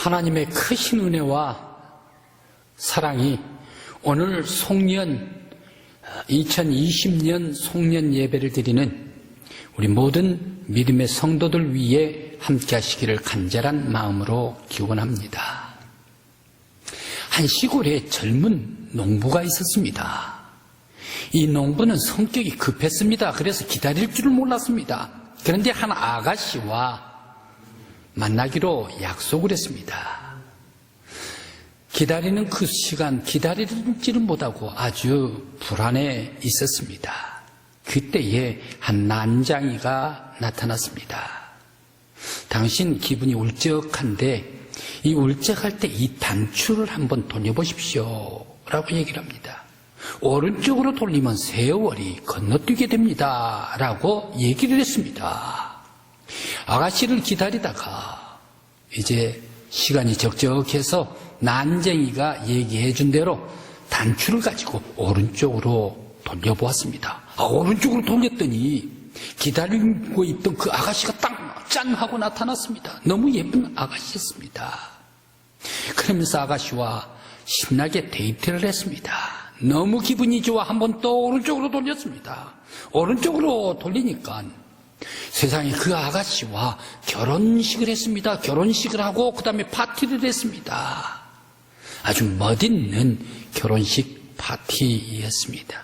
하나님의 크신 은혜와 사랑이 오늘 2020년 송년 예배를 드리는 우리 모든 믿음의 성도들 위해 함께 하시기를 간절한 마음으로 기원합니다. 한 시골에 젊은 농부가 있었습니다. 이 농부는 성격이 급했습니다. 그래서 기다릴 줄을 몰랐습니다. 그런데 한 아가씨와 만나기로 약속을 했습니다. 기다리는 그 시간 기다리지를 못하고 아주 불안해 있었습니다. 그때에 한 난장이가 나타났습니다. 당신 기분이 울적한데 이 울적할 때 이 단추를 한번 돌려보십시오 라고 얘기를 합니다. 오른쪽으로 돌리면 세월이 건너뛰게 됩니다 라고 얘기를 했습니다. 아가씨를 기다리다가 이제 시간이 적적해서 난쟁이가 얘기해 준 대로 단추를 가지고 오른쪽으로 돌려보았습니다. 오른쪽으로 돌렸더니 기다리고 있던 그 아가씨가 딱 짠 하고 나타났습니다. 너무 예쁜 아가씨였습니다. 그러면서 아가씨와 신나게 데이트를 했습니다. 너무 기분이 좋아 한 번 또 오른쪽으로 돌렸습니다. 오른쪽으로 돌리니까 세상에 그 아가씨와 결혼식을 했습니다. 결혼식을 하고 그 다음에 파티를 했습니다. 아주 멋있는 결혼식 파티였습니다.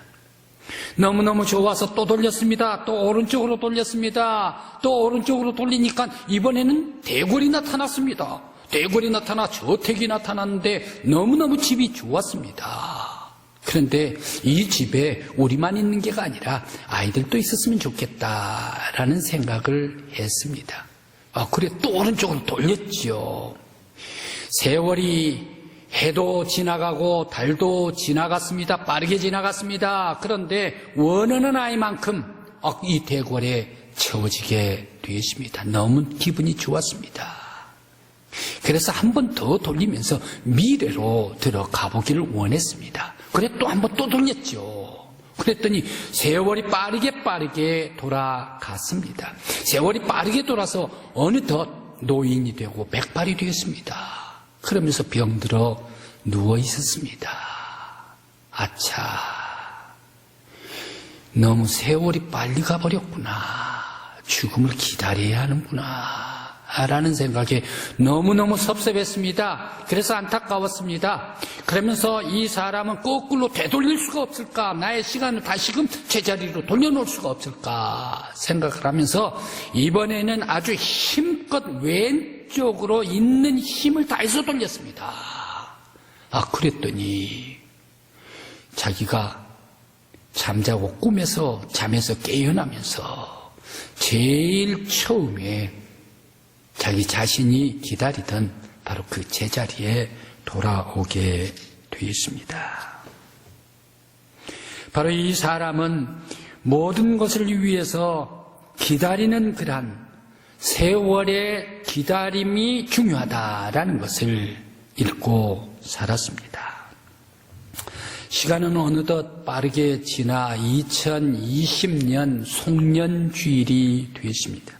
너무너무 좋아서 또 돌렸습니다. 또 오른쪽으로 돌렸습니다. 또 오른쪽으로 돌리니까 이번에는 대궐이 나타났습니다. 대궐이 나타나 저택이 나타났는데 너무너무 집이 좋았습니다. 그런데 이 집에 우리만 있는 게가 아니라 아이들도 있었으면 좋겠다라는 생각을 했습니다. 그래 또 오른쪽으로 돌렸죠. 세월이 해도 지나가고 달도 지나갔습니다. 빠르게 지나갔습니다. 그런데 원하는 아이만큼 이 대궐에 채워지게 되었습니다. 너무 기분이 좋았습니다. 그래서 한 번 더 돌리면서 미래로 들어가 보기를 원했습니다. 그래 또 한 번 또 돌렸죠. 그랬더니 세월이 빠르게 돌아갔습니다. 세월이 빠르게 돌아서 어느덧 노인이 되고 백발이 되었습니다. 그러면서 병들어 누워 있었습니다. 아차, 너무 세월이 빨리 가버렸구나. 죽음을 기다려야 하는구나 라는 생각에 너무너무 섭섭했습니다. 그래서 안타까웠습니다. 그러면서 이 사람은 거꾸로 되돌릴 수가 없을까? 나의 시간을 다시금 제자리로 돌려놓을 수가 없을까? 생각을 하면서 이번에는 아주 힘껏 왼쪽으로 있는 힘을 다해서 돌렸습니다. 그랬더니 자기가 잠자고 잠에서 깨어나면서 제일 처음에 자기 자신이 기다리던 바로 그 제자리에 돌아오게 되었습니다. 바로 이 사람은 모든 것을 위해서 기다리는 그런 세월의 기다림이 중요하다라는 것을 읽고 살았습니다. 시간은 어느덧 빠르게 지나 2020년 송년주일이 되었습니다.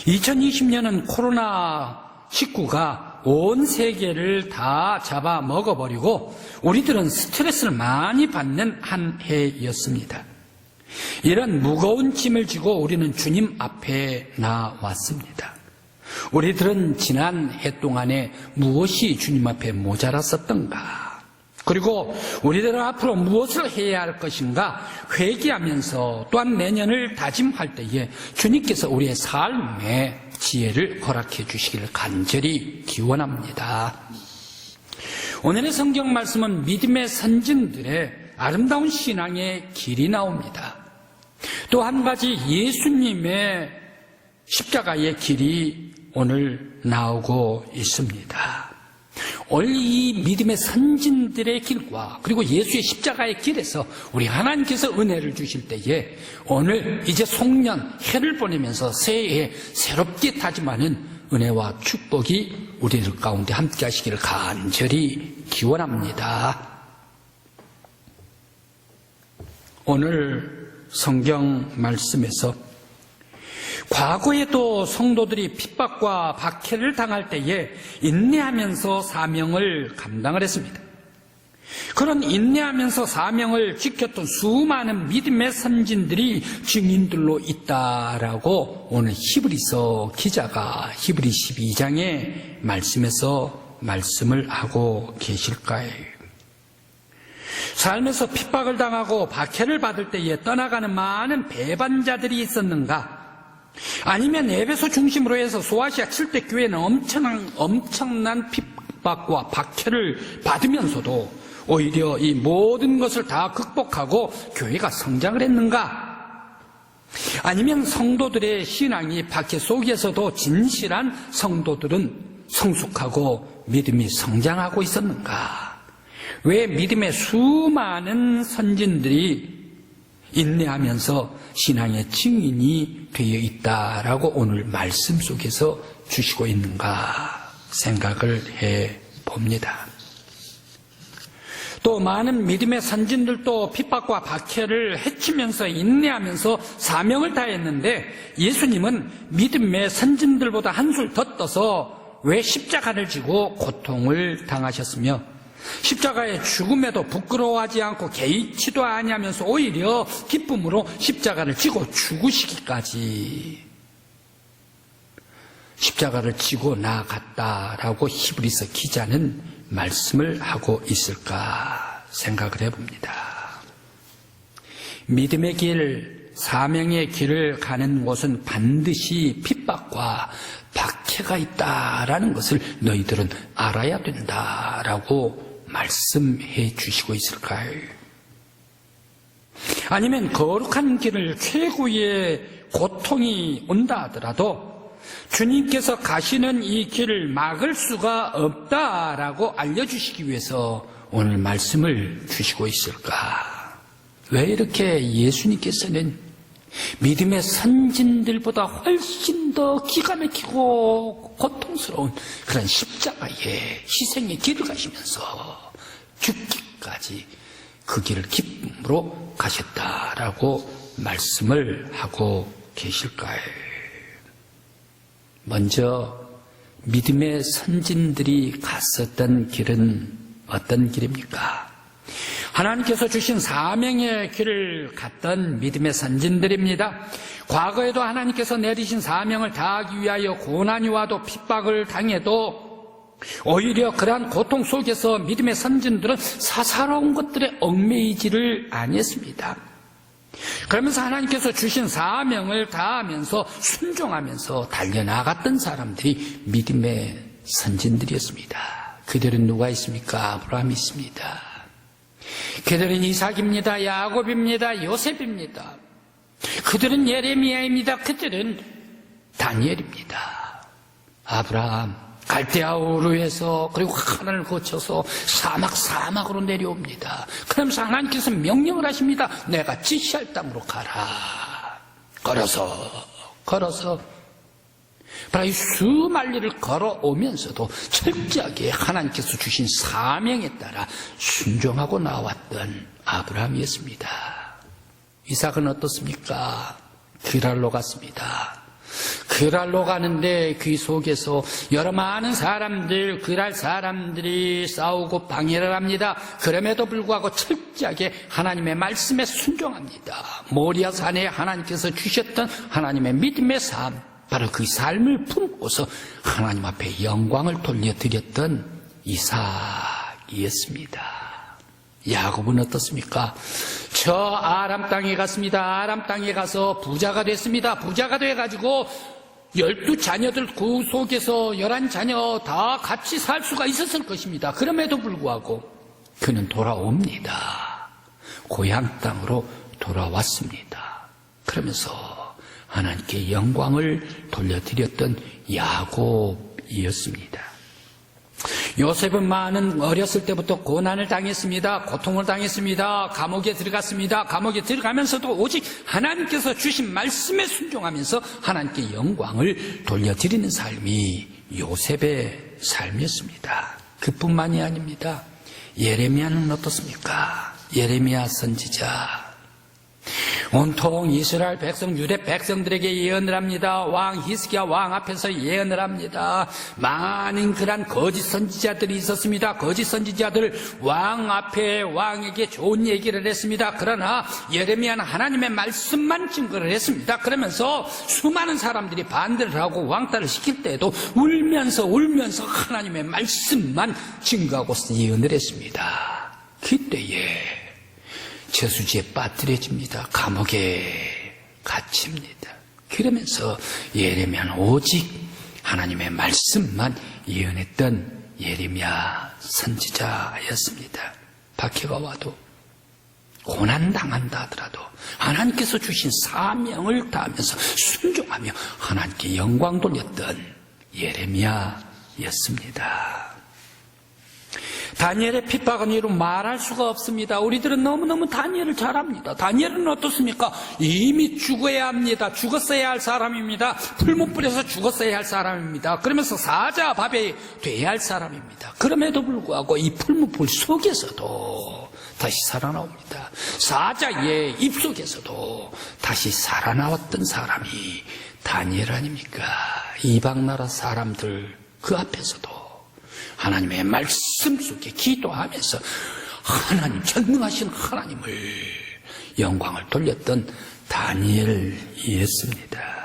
2020년은 코로나19가 온 세계를 다 잡아 먹어버리고 우리들은 스트레스를 많이 받는 한 해였습니다. 이런 무거운 짐을 지고 우리는 주님 앞에 나왔습니다. 우리들은 지난 해 동안에 무엇이 주님 앞에 모자랐었던가? 그리고 우리들은 앞으로 무엇을 해야 할 것인가 회개하면서 또한 내년을 다짐할 때에 주님께서 우리의 삶에 지혜를 허락해 주시기를 간절히 기원합니다. 오늘의 성경 말씀은 믿음의 선진들의 아름다운 신앙의 길이 나옵니다. 또 한 가지 예수님의 십자가의 길이 오늘 나오고 있습니다. 오늘 이 믿음의 선진들의 길과 그리고 예수의 십자가의 길에서 우리 하나님께서 은혜를 주실 때에 오늘 이제 송년 해를 보내면서 새해에 새롭게 다짐하는 은혜와 축복이 우리들 가운데 함께 하시기를 간절히 기원합니다. 오늘 성경 말씀에서 과거에도 성도들이 핍박과 박해를 당할 때에 인내하면서 사명을 감당을 했습니다. 그런 인내하면서 사명을 지켰던 수많은 믿음의 선진들이 증인들로 있다라고 오늘 히브리서 기자가 히브리 12장의 말씀에서 말씀을 하고 계실까요? 삶에서 핍박을 당하고 박해를 받을 때에 떠나가는 많은 배반자들이 있었는가? 아니면 에베소 중심으로 해서 소아시아 7대 교회는 엄청난 핍박과 박해를 받으면서도 오히려 이 모든 것을 다 극복하고 교회가 성장을 했는가? 아니면 성도들의 신앙이 박해 속에서도 진실한 성도들은 성숙하고 믿음이 성장하고 있었는가? 왜 믿음의 수많은 선진들이 인내하면서 신앙의 증인이 되어 있다라고 오늘 말씀 속에서 주시고 있는가 생각을 해 봅니다. 또 많은 믿음의 선진들도 핍박과 박해를 헤치면서 인내하면서 사명을 다했는데 예수님은 믿음의 선진들보다 한술 더 떠서 왜 십자가를 지고 고통을 당하셨으며 십자가의 죽음에도 부끄러워하지 않고 개의치도 아니하면서 오히려 기쁨으로 십자가를 지고 죽으시기까지 십자가를 지고 나아갔다라고 히브리서 기자는 말씀을 하고 있을까 생각을 해봅니다. 믿음의 길, 사명의 길을 가는 곳은 반드시 핍박과 박해가 있다라는 것을 너희들은 알아야 된다라고 말씀해 주시고 있을까요? 아니면 거룩한 길을 최고의 고통이 온다 하더라도 주님께서 가시는 이 길을 막을 수가 없다라고 알려주시기 위해서 오늘 말씀을 주시고 있을까? 왜 이렇게 예수님께서는 믿음의 선진들보다 훨씬 더 기가 막히고 고통스러운 그런 십자가의 희생의 길을 가시면서 죽기까지 그 길을 기쁨으로 가셨다라고 말씀을 하고 계실까요? 먼저 믿음의 선진들이 갔었던 길은 어떤 길입니까? 하나님께서 주신 사명의 길을 갔던 믿음의 선진들입니다. 과거에도 하나님께서 내리신 사명을 다하기 위하여 고난이 와도 핍박을 당해도 오히려 그러한 고통 속에서 믿음의 선진들은 사사로운 것들에 얽매이지를 아니했습니다. 그러면서 하나님께서 주신 사명을 다하면서 순종하면서 달려나갔던 사람들이 믿음의 선진들이었습니다. 그들은 누가 있습니까? 아브라함이 있습니다. 그들은 이삭입니다. 야곱입니다. 요셉입니다. 그들은 예레미야입니다. 그들은 다니엘입니다. 아브라함 갈대아 우르에서 그리고 하늘을 거쳐서 사막으로 내려옵니다. 그러면서 하나님께서 명령을 하십니다. 내가 지시할 땅으로 가라. 걸어서 바로 이 수만리를 걸어오면서도 철저하게 하나님께서 주신 사명에 따라 순종하고 나왔던 아브라함이었습니다. 이삭은 어떻습니까? 그랄로 갔습니다. 그랄로 가는데 그 속에서 여러 많은 사람들, 그랄 사람들이 싸우고 방해를 합니다. 그럼에도 불구하고 철저하게 하나님의 말씀에 순종합니다. 모리아 산에 하나님께서 주셨던 하나님의 믿음의 삶, 바로 그 삶을 품고서 하나님 앞에 영광을 돌려드렸던 이삭이었습니다. 야곱은 어떻습니까? 저 아람 땅에 갔습니다. 아람 땅에 가서 부자가 됐습니다. 부자가 돼가지고 12자녀들 그 속에서 11자녀 다 같이 살 수가 있었을 것입니다. 그럼에도 불구하고 그는 돌아옵니다. 고향 땅으로 돌아왔습니다. 그러면서 하나님께 영광을 돌려드렸던 야곱이었습니다. 요셉은 어렸을 때부터 고난을 당했습니다. 고통을 당했습니다. 감옥에 들어갔습니다. 감옥에 들어가면서도 오직 하나님께서 주신 말씀에 순종하면서 하나님께 영광을 돌려드리는 삶이 요셉의 삶이었습니다. 그뿐만이 아닙니다. 예레미야는 어떻습니까? 예레미야 선지자 온통 이스라엘 백성, 유대 백성들에게 예언을 합니다. 왕 히스기야 왕 앞에서 예언을 합니다. 많은 그런 거짓 선지자들이 있었습니다. 거짓 선지자들 왕 앞에 왕에게 좋은 얘기를 했습니다. 그러나 예레미야는 하나님의 말씀만 증거를 했습니다. 그러면서 수많은 사람들이 반대를 하고 왕따를 시킬 때에도 울면서 하나님의 말씀만 증거하고 예언을 했습니다. 그때에 저수지에 빠뜨려집니다. 감옥에 갇힙니다. 그러면서 예레미야는 오직 하나님의 말씀만 예언했던 예레미야 선지자였습니다. 박해가 와도 고난당한다 하더라도 하나님께서 주신 사명을 다하면서 순종하며 하나님께 영광 돌렸던 예레미야였습니다. 다니엘의 핍박은 이루 말할 수가 없습니다. 우리들은 너무너무 다니엘을 잘 압니다. 다니엘은 어떻습니까? 이미 죽어야 합니다. 죽었어야 할 사람입니다. 풀못 뿌려서 죽었어야 할 사람입니다. 그러면서 사자 밥에 돼야 할 사람입니다. 그럼에도 불구하고 이 풀무불 속에서도 다시 살아나옵니다. 사자의 입속에서도 다시 살아나왔던 사람이 다니엘 아닙니까? 이방나라 사람들 그 앞에서도 하나님의 말씀 속에 기도하면서 하나님, 전능하신 하나님을 영광을 돌렸던 다니엘이었습니다.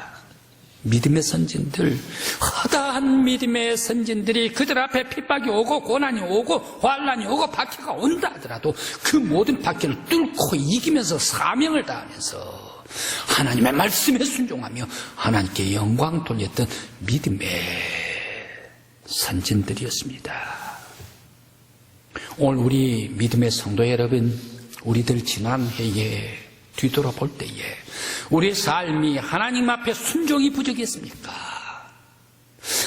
믿음의 선진들, 허다한 믿음의 선진들이 그들 앞에 핍박이 오고 고난이 오고 환난이 오고 박해가 온다 하더라도 그 모든 박해를 뚫고 이기면서 사명을 다하면서 하나님의 말씀에 순종하며 하나님께 영광 돌렸던 믿음의 선진들이었습니다. 오늘 우리 믿음의 성도 여러분, 우리들 지난 해에 뒤돌아볼 때에 우리의 삶이 하나님 앞에 순종이 부족했습니까?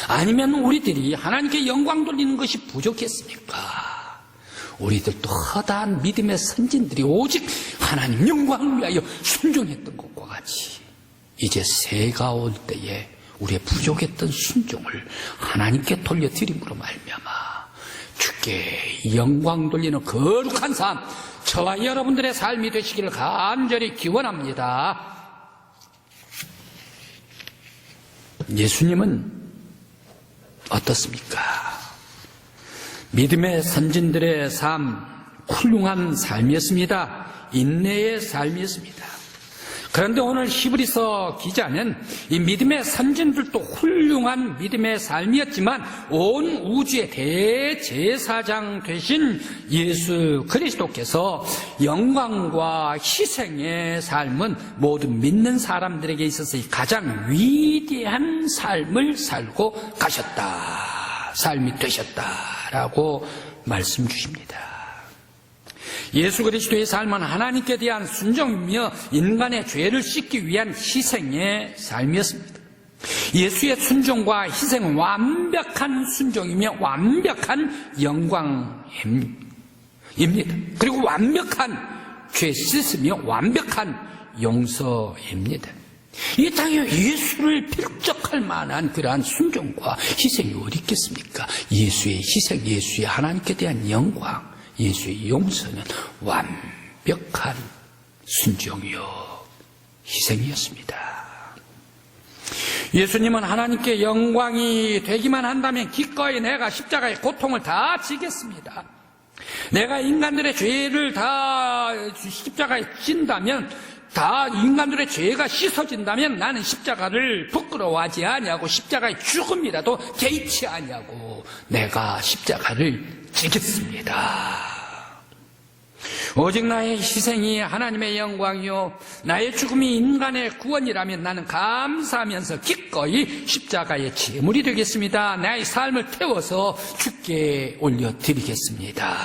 아니면 우리들이 하나님께 영광 돌리는 것이 부족했습니까? 우리들도 허다한 믿음의 선진들이 오직 하나님 영광을 위하여 순종했던 것과 같이 이제 새가 올 때에 우리의 부족했던 순종을 하나님께 돌려드림으로 말미암아 주께 영광 돌리는 거룩한 삶, 저와 여러분들의 삶이 되시기를 간절히 기원합니다. 예수님은 어떻습니까? 믿음의 선진들의 삶, 훌륭한 삶이었습니다. 인내의 삶이었습니다. 그런데 오늘 히브리서 기자는 이 믿음의 선진들도 훌륭한 믿음의 삶이었지만 온 우주의 대제사장 되신 예수 그리스도께서 영광과 희생의 삶은 모든 믿는 사람들에게 있어서 가장 위대한 삶을 살고 가셨다. 삶이 되셨다라고 말씀 주십니다. 예수 그리스도의 삶은 하나님께 대한 순종이며 인간의 죄를 씻기 위한 희생의 삶이었습니다. 예수의 순종과 희생은 완벽한 순종이며 완벽한 영광입니다. 그리고 완벽한 죄 씻으며 완벽한 용서입니다. 이 땅에 예수를 필적할 만한 그러한 순종과 희생이 어디 있겠습니까? 예수의 희생, 예수의 하나님께 대한 영광, 예수의 용서는 완벽한 순종이요 희생이었습니다. 예수님은 하나님께 영광이 되기만 한다면 기꺼이 내가 십자가의 고통을 다 지겠습니다. 내가 인간들의 죄를 다 십자가에 진다면, 다 인간들의 죄가 씻어진다면 나는 십자가를 부끄러워하지 아니하고 십자가의 죽음이라도 개의치 아니하고 내가 십자가를 지겠습니다. 오직 나의 희생이 하나님의 영광이요 나의 죽음이 인간의 구원이라면 나는 감사하면서 기꺼이 십자가의 제물이 되겠습니다. 나의 삶을 태워서 주께 올려드리겠습니다.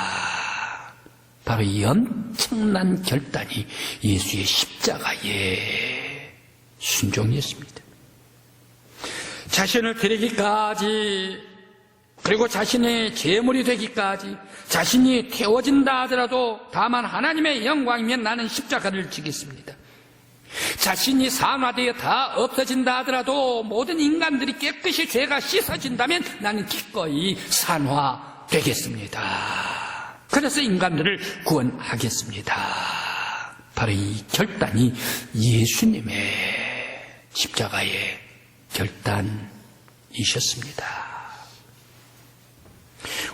바로 이 엄청난 결단이 예수의 십자가의 순종이었습니다. 자신을 드리기까지, 그리고 자신의 제물이 되기까지, 자신이 태워진다 하더라도 다만 하나님의 영광이면 나는 십자가를 지겠습니다. 자신이 산화되어 다 없어진다 하더라도 모든 인간들이 깨끗이 죄가 씻어진다면 나는 기꺼이 산화되겠습니다. 그래서 인간들을 구원하겠습니다. 바로 이 결단이 예수님의 십자가의 결단이셨습니다.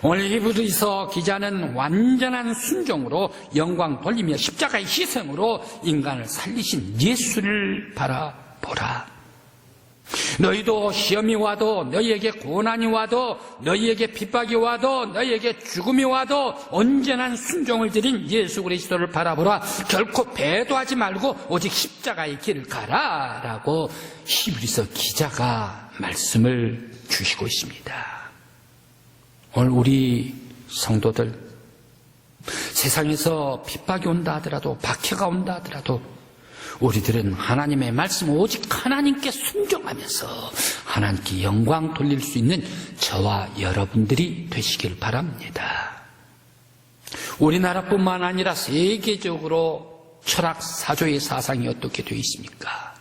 오늘 히브리서 기자는 완전한 순종으로 영광 돌리며 십자가의 희생으로 인간을 살리신 예수를 바라보라. 너희도 시험이 와도, 너희에게 고난이 와도, 너희에게 핍박이 와도, 너희에게 죽음이 와도 온전한 순종을 드린 예수 그리스도를 바라보라. 결코 배도하지 말고 오직 십자가의 길을 가라 라고 히브리서 기자가 말씀을 주시고 있습니다. 오늘 우리 성도들, 세상에서 핍박이 온다 하더라도, 박해가 온다 하더라도 우리들은 하나님의 말씀 오직 하나님께 순종하면서 하나님께 영광 돌릴 수 있는 저와 여러분들이 되시길 바랍니다. 우리나라뿐만 아니라 세계적으로 철학 사조의 사상이 어떻게 되어 있습니까?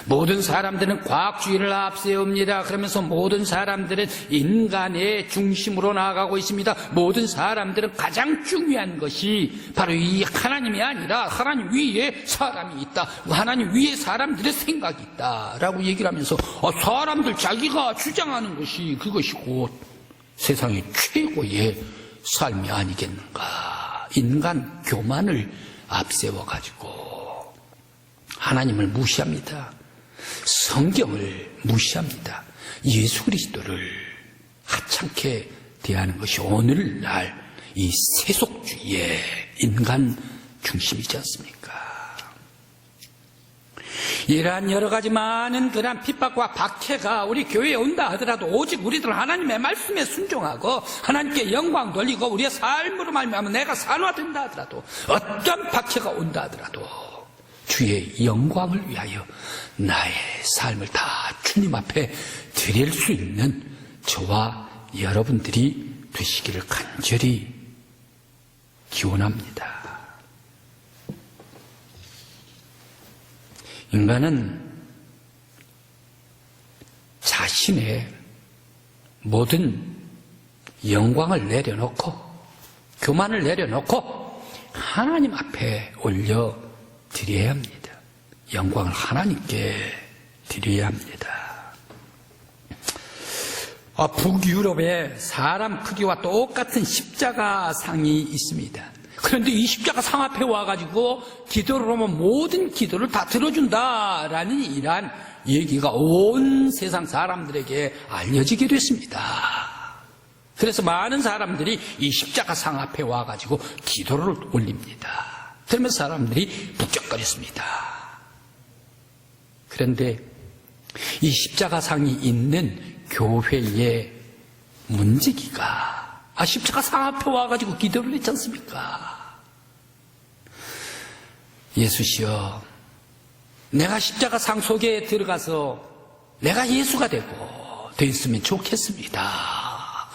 모든 사람들은 과학주의를 앞세웁니다. 그러면서 모든 사람들은 인간의 중심으로 나아가고 있습니다. 모든 사람들은 가장 중요한 것이 바로 이 하나님이 아니라 하나님 위에 사람이 있다, 하나님 위에 사람들의 생각이 있다 라고 얘기를 하면서 사람들 자기가 주장하는 것이 그것이 곧 세상의 최고의 삶이 아니겠는가. 인간 교만을 앞세워가지고 하나님을 무시합니다. 성경을 무시합니다. 예수 그리스도를 하찮게 대하는 것이 오늘날 이 세속주의의 인간 중심이지 않습니까? 이러한 여러 가지 많은 그러한 핍박과 박해가 우리 교회에 온다 하더라도 오직 우리들은 하나님의 말씀에 순종하고 하나님께 영광 돌리고 우리의 삶으로 말미암아 내가 산화된다 하더라도, 어떤 박해가 온다 하더라도 주의 영광을 위하여 나의 삶을 다 주님 앞에 드릴 수 있는 저와 여러분들이 되시기를 간절히 기원합니다. 인간은 자신의 모든 영광을 내려놓고 교만을 내려놓고 하나님 앞에 올려 드려야 합니다. 영광을 하나님께 드려야 합니다. 북유럽에 사람 크기와 똑같은 십자가상이 있습니다. 그런데 이 십자가상 앞에 와가지고 기도를 하면 모든 기도를 다 들어준다라는 이러한 얘기가 온 세상 사람들에게 알려지게 됐습니다. 그래서 많은 사람들이 이 십자가상 앞에 와가지고 기도를 올립니다. 그러면서 사람들이 북적거렸습니다. 그런데 이 십자가상이 있는 교회의 문지기가 십자가상 앞에 와가지고 기도를 했지 않습니까? 예수시여, 내가 십자가상 속에 들어가서 내가 예수가 됐으면 좋겠습니다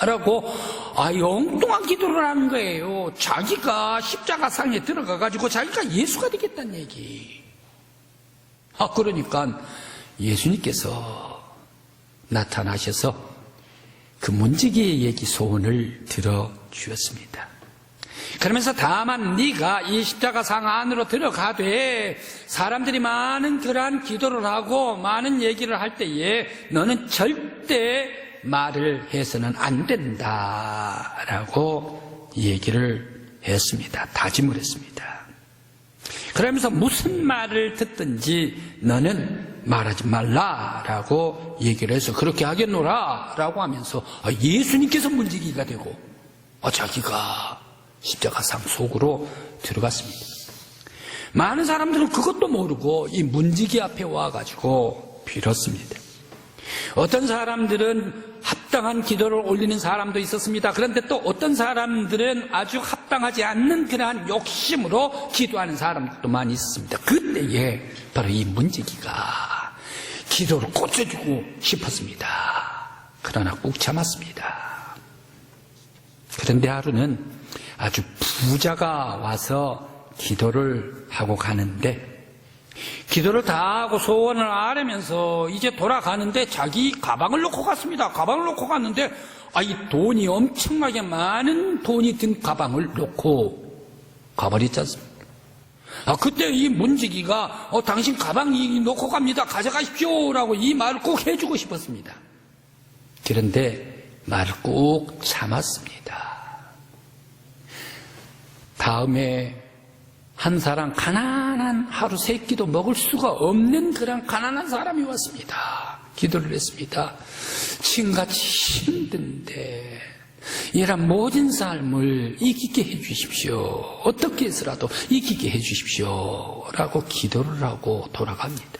라고 엉뚱한 기도를 하는 거예요. 자기가 십자가상에 들어가가지고 자기가 예수가 되겠다는 얘기. 그러니까 예수님께서 나타나셔서 그 문지기의 얘기 소원을 들어주었습니다. 그러면서 다만 네가 이 십자가상 안으로 들어가되 사람들이 많은 그러한 기도를 하고 많은 얘기를 할 때에 너는 절대 말을 해서는 안 된다라고 얘기를 했습니다. 다짐을 했습니다. 그러면서 무슨 말을 듣든지 너는 말하지 말라라고 얘기를 해서 그렇게 하겠노라라고 하면서 예수님께서 문지기가 되고 자기가 십자가상 속으로 들어갔습니다. 많은 사람들은 그것도 모르고 이 문지기 앞에 와가지고 빌었습니다. 어떤 사람들은 합당한 기도를 올리는 사람도 있었습니다. 그런데 또 어떤 사람들은 아주 합당하지 않는 그러한 욕심으로 기도하는 사람들도 많이 있었습니다. 그때에 바로 이 문지기가 기도를 꽂혀주고 싶었습니다. 그러나 꾹 참았습니다. 그런데 하루는 아주 부자가 와서 기도를 하고 가는데 기도를 다 하고 소원을 아뢰면서 이제 돌아가는데 자기 가방을 놓고 갔습니다. 가방을 놓고 갔는데 이 돈이 엄청나게 많은 돈이 든 가방을 놓고 가버렸지 않습니까? 그때 이 문지기가 당신 가방 놓고 갑니다. 가져가십시오. 라고 이 말을 꼭 해주고 싶었습니다. 그런데 말을 꼭 참았습니다. 다음에 한 사람, 가난한 하루 세 끼도 먹을 수가 없는 그런 가난한 사람이 왔습니다. 기도를 했습니다. 지금같이 힘든데 이런 모든 삶을 이기게 해주십시오. 어떻게 해서라도 이기게 해주십시오. 라고 기도를 하고 돌아갑니다.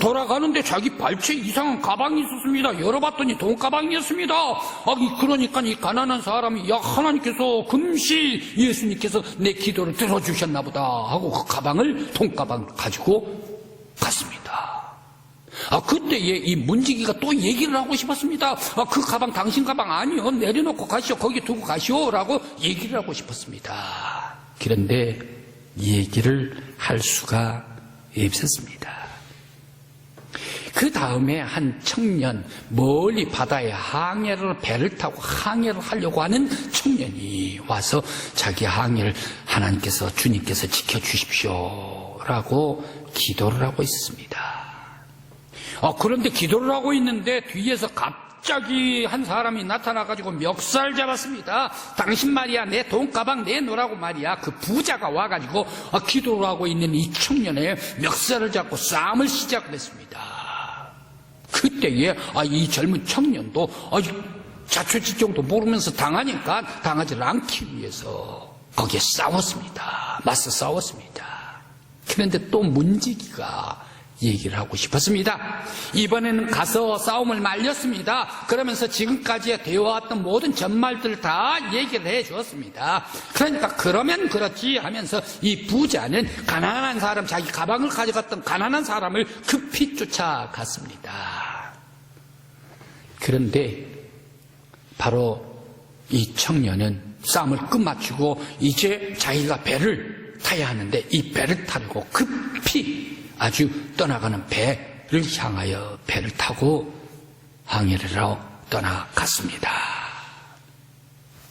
돌아가는데 자기 발치에 이상한 가방이 있었습니다. 열어봤더니 돈가방이었습니다. 그러니까 이 가난한 사람이, 야, 하나님께서 금시 예수님께서 내 기도를 들어주셨나 보다 하고 그 가방을, 돈가방 가지고 갔습니다. 그때 이 문지기가 또 얘기를 하고 싶었습니다. 그 가방 당신 가방 아니요. 내려놓고 가시오. 거기 두고 가시오. 라고 얘기를 하고 싶었습니다. 그런데 얘기를 할 수가 없었습니다. 그 다음에 한 청년, 멀리 바다에 배를 타고 항해를 하려고 하는 청년이 와서 자기 항해를 하나님께서, 주님께서 지켜주십시오. 라고 기도를 하고 있습니다. 그런데 기도를 하고 있는데 뒤에서 갑자기 한 사람이 나타나가지고 멱살 잡았습니다. 당신 말이야, 내 돈가방 내놓으라고 말이야. 그 부자가 와가지고 기도를 하고 있는 이 청년의 멱살을 잡고 싸움을 시작을 했습니다. 그때에 이 젊은 청년도 자초지종도 모르면서 당하니까 당하지 않기 위해서 거기에 싸웠습니다. 맞서 싸웠습니다. 그런데 또 문지기가 얘기를 하고 싶었습니다. 이번에는 가서 싸움을 말렸습니다. 그러면서 지금까지 되어왔던 모든 전말들을 다 얘기를 해주었습니다. 그러니까 그러면 그렇지 하면서 이 부자는 가난한 사람, 자기 가방을 가져갔던 가난한 사람을 급히 쫓아갔습니다. 그런데 바로 이 청년은 싸움을 끝마치고 이제 자기가 배를 타야 하는데 이 배를 타려고 급히 아주 떠나가는 배를 향하여 배를 타고 항해를 하러 떠나갔습니다.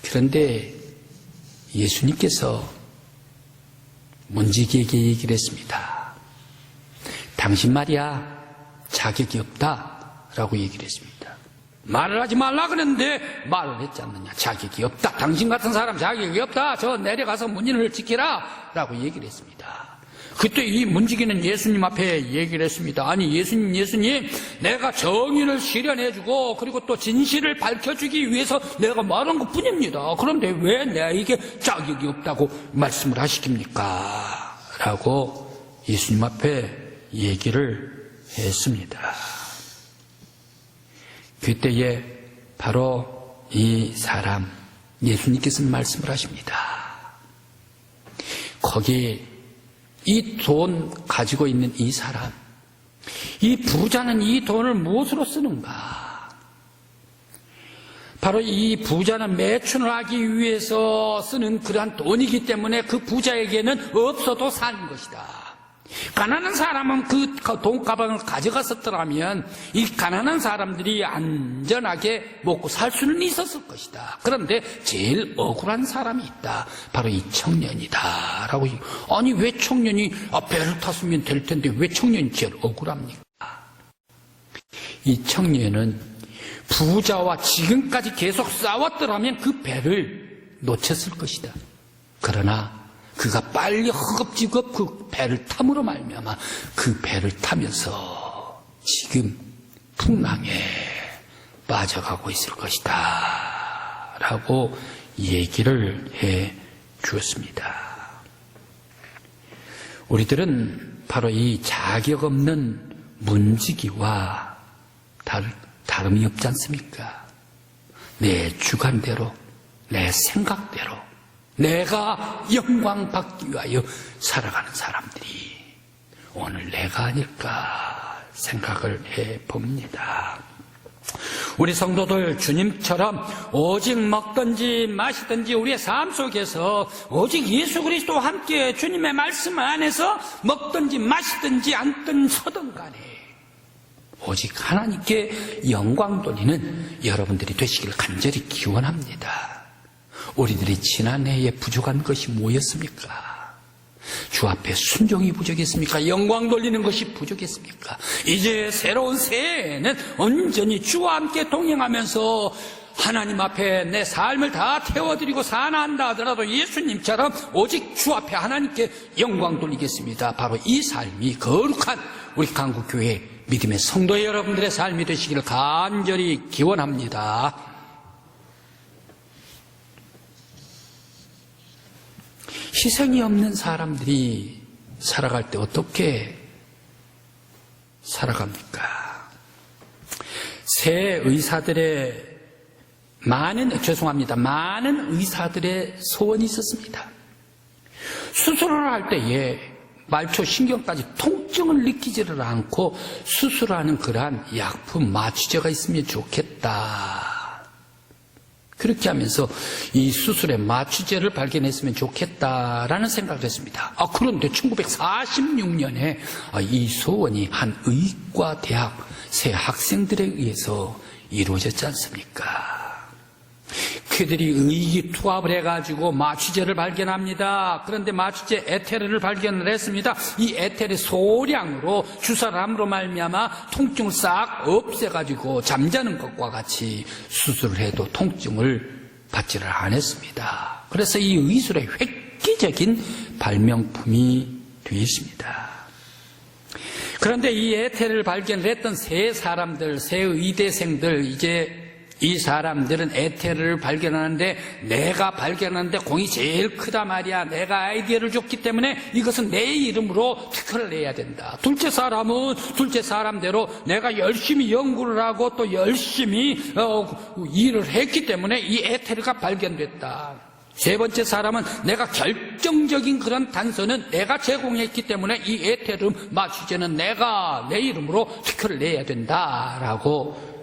그런데 예수님께서 문지기에게 얘기를 했습니다. 당신 말이야, 자격이 없다 라고 얘기를 했습니다. 말을 하지 말라 그랬는데 말을 했지 않느냐. 자격이 없다. 당신 같은 사람 자격이 없다. 저 내려가서 문인을 지키라 라고 얘기를 했습니다. 그때 이 문지기는 예수님 앞에 얘기를 했습니다. 아니 예수님, 내가 정의를 실현해주고 그리고 또 진실을 밝혀주기 위해서 내가 말한 것뿐입니다. 그런데 왜 내게 자격이 없다고 말씀을 하시킵니까? 라고 예수님 앞에 얘기를 했습니다. 그때에 바로 이 사람, 예수님께서는 말씀을 하십니다. 거기 이 돈 가지고 있는 이 사람, 이 부자는 이 돈을 무엇으로 쓰는가? 바로 이 부자는 매춘을 하기 위해서 쓰는 그러한 돈이기 때문에 그 부자에게는 없어도 사는 것이다. 가난한 사람은 그 돈가방을 가져갔었더라면 이 가난한 사람들이 안전하게 먹고 살 수는 있었을 것이다. 그런데 제일 억울한 사람이 있다. 바로 이 청년이다. 라고. 아니 왜 청년이 배를 탔으면 될 텐데 왜 청년이 제일 억울합니까? 이 청년은 부자와 지금까지 계속 싸웠더라면 그 배를 놓쳤을 것이다. 그러나 그가 빨리 허겁지겁 그 배를 탐으로 말미암아 그 배를 타면서 지금 풍랑에 빠져가고 있을 것이다 라고 얘기를 해 주었습니다. 우리들은 바로 이 자격 없는 문지기와 다름이 없지 않습니까? 내 주관대로, 내 생각대로 내가 영광 받기 위하여 살아가는 사람들이 오늘 내가 아닐까 생각을 해봅니다. 우리 성도들 주님처럼 오직 먹든지 마시든지 우리의 삶 속에서 오직 예수 그리스도와 함께 주님의 말씀 안에서 먹든지 마시든지 앉든 서든 간에 오직 하나님께 영광 돌리는 여러분들이 되시길 간절히 기원합니다. 우리들이 지난해에 부족한 것이 뭐였습니까? 주 앞에 순종이 부족했습니까? 영광 돌리는 것이 부족했습니까? 이제 새로운 새해에는 온전히 주와 함께 동행하면서 하나님 앞에 내 삶을 다 태워드리고 사나한다 하더라도 예수님처럼 오직 주 앞에 하나님께 영광 돌리겠습니다. 바로 이 삶이 거룩한 우리 강국교회 믿음의 성도 여러분들의 삶이 되시기를 간절히 기원합니다. 희생이 없는 사람들이 살아갈 때 어떻게 살아갑니까? 많은 의사들의 소원이 있었습니다. 수술을 할 때에 말초 신경까지 통증을 느끼지를 않고 수술하는 그러한 약품 마취제가 있으면 좋겠다. 그렇게 하면서 이 수술의 마취제를 발견했으면 좋겠다라는 생각을 했습니다. 그런데 1946년에 이 소원이 한 의과대학 새 학생들에 의해서 이루어졌지 않습니까? 그들이 의기투합을 해가지고 마취제를 발견합니다. 그런데 마취제 에테르를 발견을 했습니다. 이 에테르 소량으로 주사를 함으로 말미암아 통증을 싹 없애가지고 잠자는 것과 같이 수술을 해도 통증을 받지를 않았습니다. 그래서 이 의술의 획기적인 발명품이 되었습니다. 그런데 이 에테르를 발견을 했던 새 의대생들, 이제 이 사람들은 에테르를 발견하는데 내가 발견하는데 공이 제일 크다 말이야. 내가 아이디어를 줬기 때문에 이것은 내 이름으로 특허를 내야 된다. 둘째 사람은 둘째 사람대로 내가 열심히 연구를 하고 또 열심히 일을 했기 때문에 이 에테르가 발견됐다. 세 번째 사람은 내가 결정적인 그런 단서는 내가 제공했기 때문에 이 에테르 마취제는 내가 내 이름으로 특허를 내야 된다라고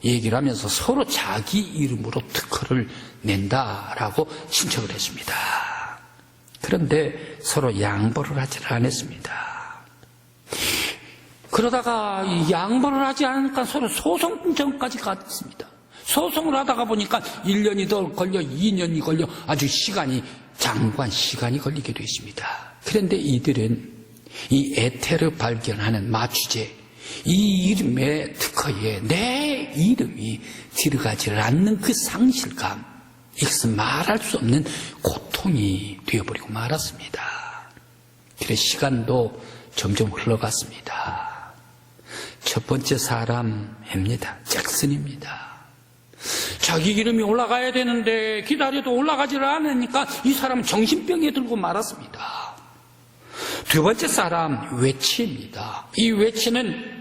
얘기를 하면서 서로 자기 이름으로 특허를 낸다라고 신청을 했습니다. 그런데 서로 양보를 하지를 않았습니다. 그러다가 양보를 하지 않으니까 서로 소송전까지 갔습니다. 소송을 하다가 보니까 1년이 더 걸려 2년이 걸려 아주 장관 시간이 걸리게 됐습니다. 그런데 이들은 이 에테르 발견하는 마취제, 이 이름의 특허에 내 이름이 들어가지를 않는 그 상실감, 이것은 말할 수 없는 고통이 되어버리고 말았습니다. 그래서 시간도 점점 흘러갔습니다. 첫 번째 사람입니다. 잭슨입니다. 자기 이름이 올라가야 되는데 기다려도 올라가지를 않으니까 이 사람은 정신병에 들고 말았습니다. 두 번째 사람 웨치입니다. 이 웨치는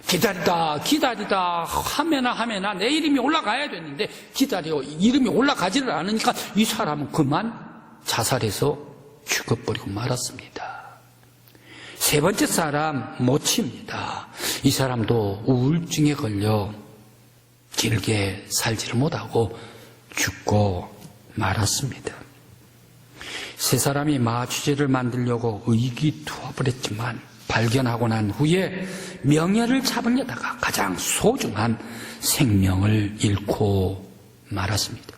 기다리다 하면나 내 이름이 올라가야 되는데 기다려 이름이 올라가지를 않으니까 이 사람은 그만 자살해서 죽어버리고 말았습니다. 세 번째 사람 모치입니다. 이 사람도 우울증에 걸려 길게 살지를 못하고 죽고 말았습니다. 세 사람이 마취제를 만들려고 의기투합을 했지만 발견하고 난 후에 명예를 잡으려다가 가장 소중한 생명을 잃고 말았습니다.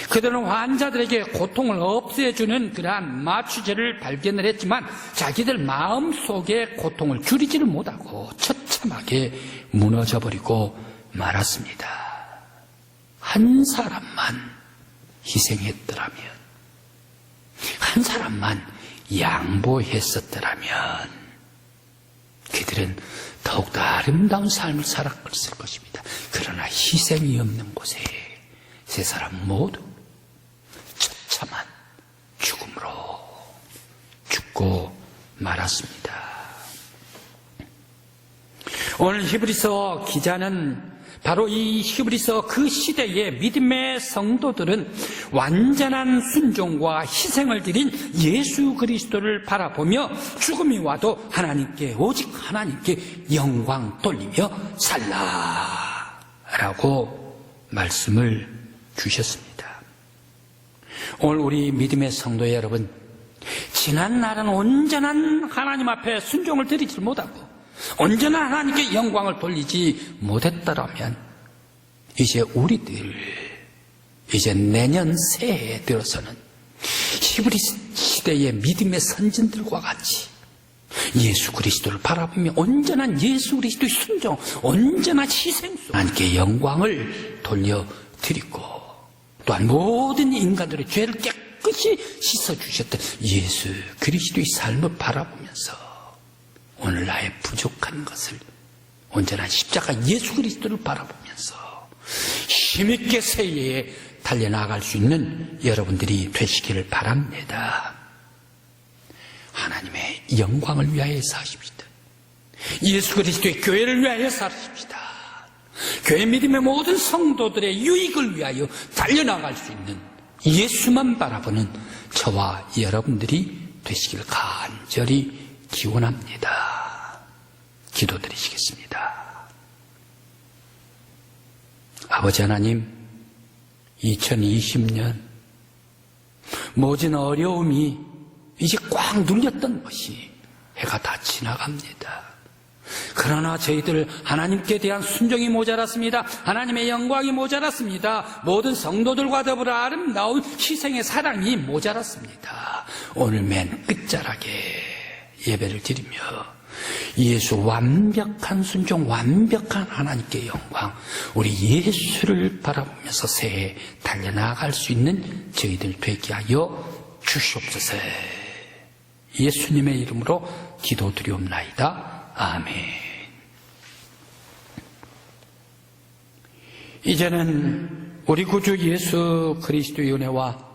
그들은 환자들에게 고통을 없애주는 그러한 마취제를 발견을 했지만 자기들 마음속에 고통을 줄이지를 못하고 처참하게 무너져버리고 말았습니다. 한 사람만 희생했더라면, 한 사람만 양보했었더라면 그들은 더욱더 아름다운 삶을 살았을 것입니다. 그러나 희생이 없는 곳에 세 사람 모두 처참한 죽음으로 죽고 말았습니다. 오늘 히브리서 기자는 바로 이 히브리서 그 시대의 믿음의 성도들은 완전한 순종과 희생을 드린 예수 그리스도를 바라보며 죽음이 와도 하나님께 오직 하나님께 영광 돌리며 살라라고 말씀을 주셨습니다. 오늘 우리 믿음의 성도 여러분, 지난 날은 온전한 하나님 앞에 순종을 드리지 못하고 언제나 하나님께 영광을 돌리지 못했더라면 이제 우리들 이제 내년 새해에 들어서는 히브리 시대 시대의 믿음의 선진들과 같이 예수 그리스도를 바라보며 온전한 예수 그리스도의 순종, 온전한 희생 속 하나님께 영광을 돌려드리고, 또한 모든 인간들의 죄를 깨끗이 씻어주셨던 예수 그리스도의 삶을 바라보면서 오늘 나의 부족한 것을 온전한 십자가 예수 그리스도를 바라보면서 힘있게 새해에 달려나갈 수 있는 여러분들이 되시기를 바랍니다. 하나님의 영광을 위하여 사십시다. 예수 그리스도의 교회를 위하여 사십시다. 교회 믿음의 모든 성도들의 유익을 위하여 달려나갈 수 있는 예수만 바라보는 저와 여러분들이 되시길 간절히 기원합니다. 기도드리시겠습니다. 아버지 하나님, 2020년 모진 어려움이 이제 꽉 눌렸던 것이 해가 다 지나갑니다. 그러나 저희들 하나님께 대한 순종이 모자랐습니다. 하나님의 영광이 모자랐습니다. 모든 성도들과 더불어 아름다운 희생의 사랑이 모자랐습니다. 오늘 맨 끝자락에 예배를 드리며 예수 완벽한 순종, 완벽한 하나님께 영광, 우리 예수를 바라보면서 새해 달려나갈 수 있는 저희들 되게 하여 주시옵소서. 예수님의 이름으로 기도드리옵나이다. 아멘. 이제는 우리 구주 예수 그리스도의 은혜와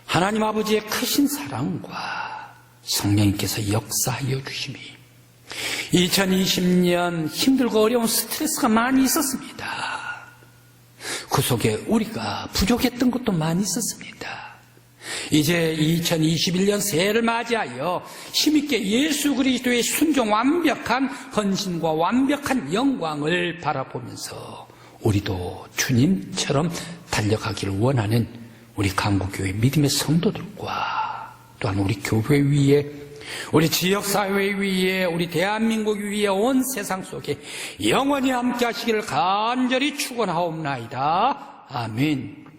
하나님 아버지의 크신 사랑과 성령님께서 역사하여 주심이 2020년 힘들고 어려운 스트레스가 많이 있었습니다. 그 속에 우리가 부족했던 것도 많이 있었습니다. 이제 2021년 새해를 맞이하여 힘있게 예수 그리스도의 순종, 완벽한 헌신과 완벽한 영광을 바라보면서 우리도 주님처럼 달려가기를 원하는 우리 강구교회 믿음의 성도들과 또한 우리 교회 위에, 우리 지역사회 위에, 우리 대한민국 위에, 온 세상 속에 영원히 함께 하시기를 간절히 축원하옵나이다. 아멘.